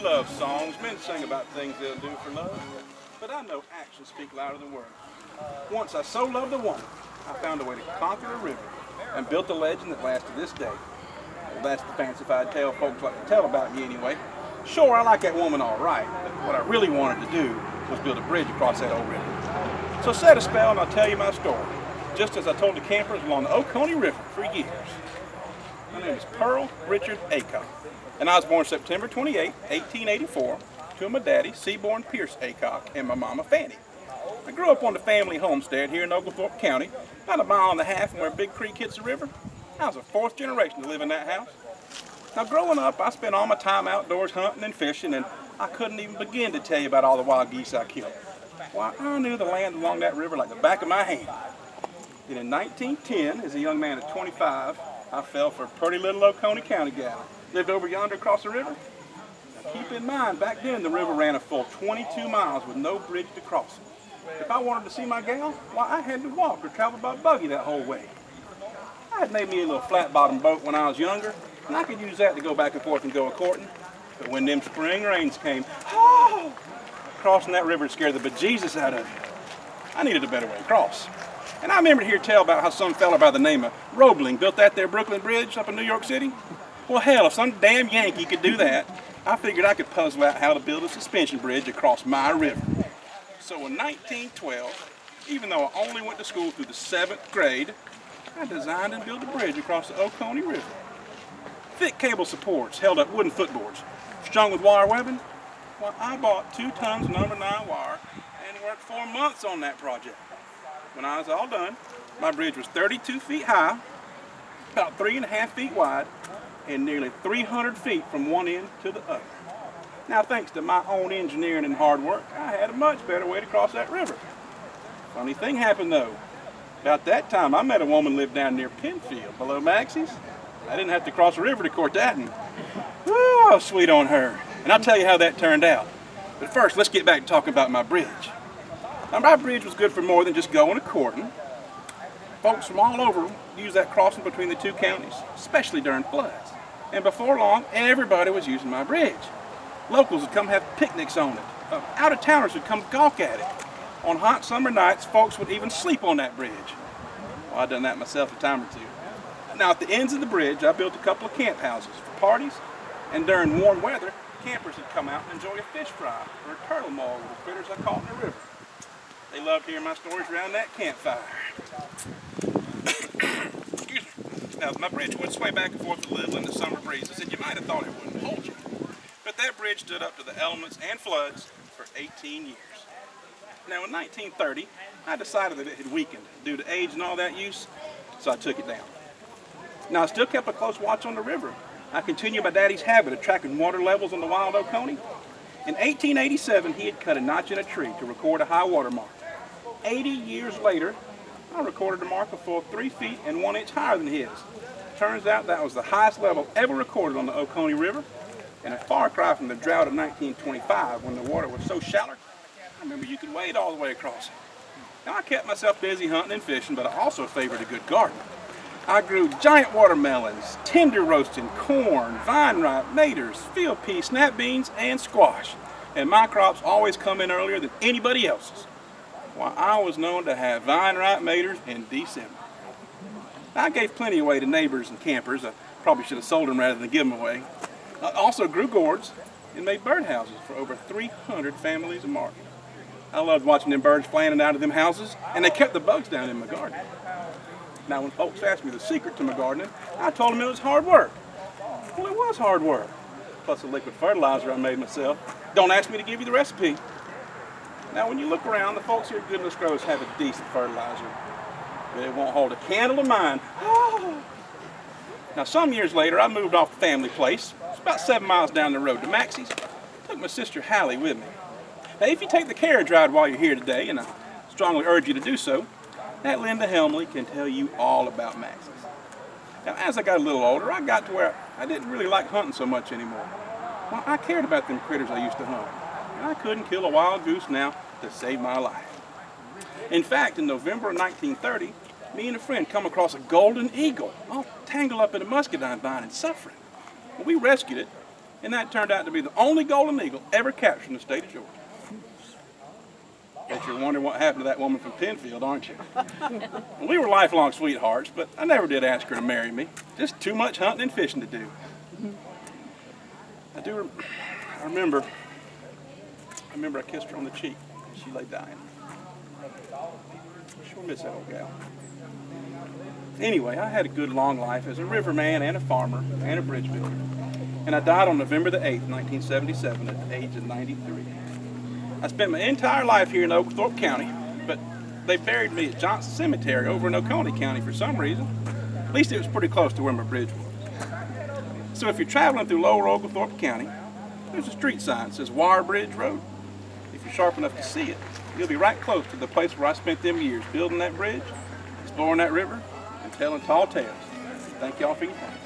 love songs. Men sing about things they'll do for love. But I know actions speak louder than words. Once I so loved a woman, I found a way to conquer a river and built a legend that lasts to this day. Well, that's the fancified tale folks like to tell about me anyway. Sure, I like that woman all right, but what I really wanted to do was build a bridge across that old river. So set a spell and I'll tell you my story, just as I told the campers along the Oconee River for years. My name is Pearl Richard Aycock, and I was born September 28, 1884, to my daddy, Seaborn Pierce Aycock, and my mama, Fanny. I grew up on the family homestead here in Oglethorpe County, about a mile and a half from where Big Creek hits the river. I was the fourth generation to live in that house. Now, growing up, I spent all my time outdoors hunting and fishing, and I couldn't even begin to tell you about all the wild geese I killed. Why, I knew the land along that river like the back of my hand. And in 1910, as a young man of 25, I fell for a pretty little Oconee County gal. Lived over yonder across the river. Now, keep in mind, back then the river ran a full 22 miles with no bridge to cross it. If I wanted to see my gal, why, I had to walk or travel by buggy that whole way. I had made me a little flat-bottom boat when I was younger, and I could use that to go back and forth and go a-courting. But when them spring rains came, crossing that river scared the bejesus out of you. I needed a better way to cross. And I remember to hear tell about how some fella by the name of Roebling built that there Brooklyn Bridge up in New York City. Well, hell, if some damn Yankee could do that, I figured I could puzzle out how to build a suspension bridge across my river. So in 1912, even though I only went to school through the 7th grade, I designed and built a bridge across the Oconee River. Thick cable supports held up wooden footboards, strung with wire webbing. Well, I bought 2 tons of number 9 wire and worked 4 months on that project. When I was all done, my bridge was 32 feet high, about 3.5 feet wide, and nearly 300 feet from one end to the other. Now, thanks to my own engineering and hard work, I had a much better way to cross that river. Funny thing happened though. About that time, I met a woman lived down near Penfield, below Maxie's. I didn't have to cross the river to court that, and woo, I was sweet on her. And I'll tell you how that turned out. But first, let's get back to talking about my bridge. Now, my bridge was good for more than just going a-courting. Folks from all over used that crossing between the 2 counties, especially during floods. And before long, everybody was using my bridge. Locals would come have picnics on it. Out-of-towners would come gawk at it. On hot summer nights, folks would even sleep on that bridge. Well, I've done that myself a time or two. Now, at the ends of the bridge, I built a couple of camp houses for parties, and during warm weather, campers would come out and enjoy a fish fry or a turtle maul with the critters I caught in the river. They loved hearing my stories around that campfire. Excuse me. Now, my bridge would sway back and forth a little in the summer breezes, and you might have thought it wouldn't hold you. But that bridge stood up to the elements and floods for 18 years. Now, in 1930, I decided that it had weakened due to age and all that use, so I took it down. Now, I still kept a close watch on the river. I continued my daddy's habit of tracking water levels on the wild Oconee. In 1887, he had cut a notch in a tree to record a high water mark. 80 years later, I recorded a mark a full 3 feet and 1 inch higher than his. Turns out that was the highest level ever recorded on the Oconee River, and a far cry from the drought of 1925 when the water was so shallow. I remember you could wade all the way across it. Now, I kept myself busy hunting and fishing, but I also favored a good garden. I grew giant watermelons, tender roasting, corn, vine ripe, maters, field pea, snap beans, and squash. And my crops always come in earlier than anybody else's. Why, I was known to have vine ripe maters in December. I gave plenty away to neighbors and campers. I probably should have sold them rather than give them away. I also grew gourds and made birdhouses for over 300 families a market. I loved watching them birds flying out of them houses, and they kept the bugs down in my garden. Now, when folks asked me the secret to my gardening, I told them it was hard work. Well, it was hard work. Plus a liquid fertilizer I made myself. Don't ask me to give you the recipe. Now, when you look around, the folks here at Goodness Grows have a decent fertilizer. But it won't hold a candle to mine. Now, some years later, I moved off the family place. It's about 7 miles down the road to Maxie's. Took my sister Hallie with me. Now, if you take the carriage ride while you're here today, and I strongly urge you to do so, that Linda Helmley can tell you all about Maxie's. Now, as I got a little older, I got to where I didn't really like hunting so much anymore. Well, I cared about them critters I used to hunt, and I couldn't kill a wild goose now to save my life. In fact, in November of 1930, me and a friend come across a golden eagle, all tangled up in a muscadine vine and suffering. Well, we rescued it, And that turned out to be the only golden eagle ever captured in the state of Georgia. Bet you're wondering what happened to that woman from Penfield, aren't you? Well, we were lifelong sweethearts, but I never did ask her to marry me. Just too much hunting and fishing to do. I remember I kissed her on the cheek. She lay dying. Sure miss that old gal. Anyway, I had a good long life as a riverman and a farmer and a bridge builder. And I died on November the 8th, 1977 at the age of 93. I spent my entire life here in Oglethorpe County, but they buried me at Johnson Cemetery over in Oconee County for some reason. At least it was pretty close to where my bridge was. So if you're traveling through lower Oglethorpe County, there's a street sign that says Wire Bridge Road. If you're sharp enough to see it, you'll be right close to the place where I spent them years building that bridge, exploring that river, and telling tall tales. Thank y'all for your time.